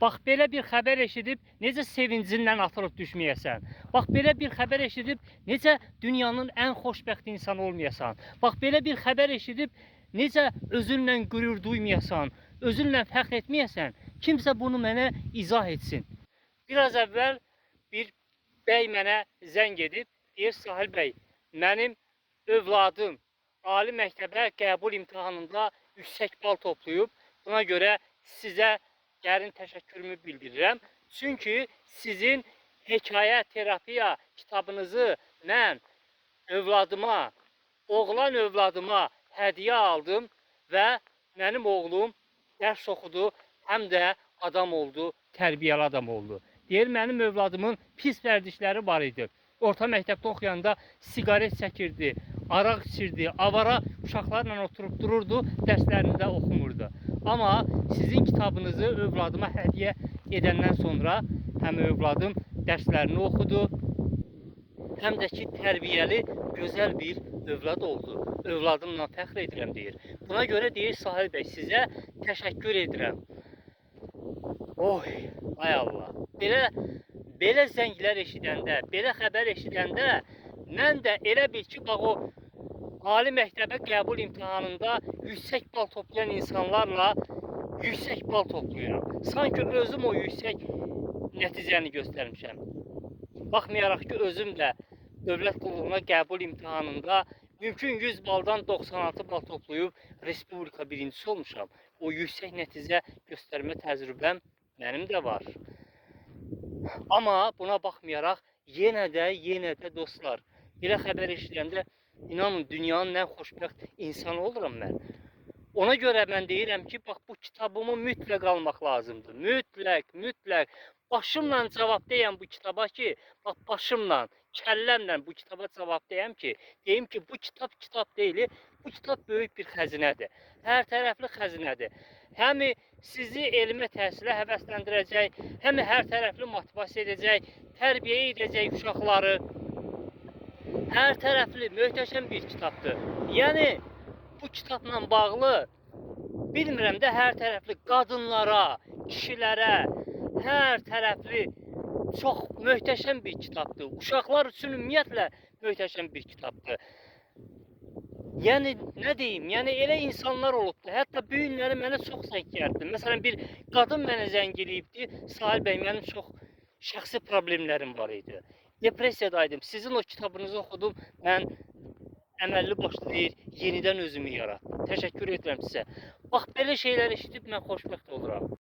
Bax, belə bir xəbər eşidib necə sevincindən atılıb düşməyəsən. Bax, belə bir xəbər eşidib necə dünyanın ən xoşbəxt insanı olmayasan. Bax, belə bir xəbər eşidib necə özünlə qürur duymayasan, özünlə fəxr etməyəsən. Kimsə bunu mənə izah etsin. Biraz əvvəl bir bəy mənə zəng edib, deyir, Sahil bəy, mənim övladım ali məktəbə qəbul imtahanında yüksək bal toplayıb. Buna görə sizə dərin təşəkkürümü bildirirəm. Çünki sizin hekayə terapiya kitabınızı mən övladıma, oğlan övladıma hədiyyə aldım və mənim oğlum dərs oxudu, həm də adam oldu, tərbiyəli adam oldu. Deyir, mənim övladımın pis vərdişləri var idi. Orta məktəbdə oxuyanda siqaret çəkirdi, araq içirdi, avara uşaqlarla oturub dururdu, dərslərini də oxumurdu. Amma sizin kitabınızı övladıma hədiyyə edəndən sonra həm övladım dərslərini oxudu, həm də ki, tərbiyəli, gözəl bir övlad oldu. Övladımla fəxr edirəm, deyir. Buna görə deyir, Sahil bəy, sizə təşəkkür edirəm. Oy, ay Allah. Belə zənglər eşidəndə, belə xəbər eşidəndə mən də elə bil ki, bax o ali məktəbə qəbul imtahanında yüksək bal toplayan insanlarla yüksək bal toplayıram. Sanki özüm o yüksək nəticəni göstərmişəm. Baxmayaraq ki, özüm də dövlət qulluğuna qəbul imtahanında mümkün 100 baldan 96 bal toplayıb respublika birincisi olmuşam. O yüksək nəticə göstərmə təcrübəm mənim də var. Amma buna baxmayaraq yenə də dostlar, belə xəbər eşidəndə inanın dünyanın ən xoşbəxt insanı oluram mən. Ona görə mən deyirəm ki, bax bu kitabımı mütləq almaq lazımdır. Mütləq. Başımla cavabdeyəm bu kitaba ki, bax başımla, kəlləmlə bu kitaba cavabdeyəm ki, deyim ki, bu kitab deyil, bu kitab böyük bir xəzinədir. Hər tərəfli xəzinədir. Həm sizi elmə təhsilə həvəsləndirəcək, həm hər tərəfli motivasiya edəcək, tərbiyə edəcək uşaqları. Hər tərəfli, möhtəşəm bir kitabdır. Yəni, bu kitabla bağlı, bilmirəm də hər tərəfli qadınlara, kişilərə, hər tərəfli çox möhtəşəm bir kitabdır. Uşaqlar üçün ümumiyyətlə möhtəşəm bir kitabdır. Yəni, nə deyim, yəni elə insanlar olubdur. Hətta bu günləri mənə çox zəng gəldi. Məsələn, bir qadın mənə zəng eləyibdi. Sahil bəy, mənim çox şəxsi problemlərim var idi. Depressiyadaydım. Sizin o kitabınızı oxudum. Mən əməlli başlı deyir, yenidən özümü yaratdım. Təşəkkür edirəm sizə. Bax, belə şeylər eşidib mən xoşbəxt oluram.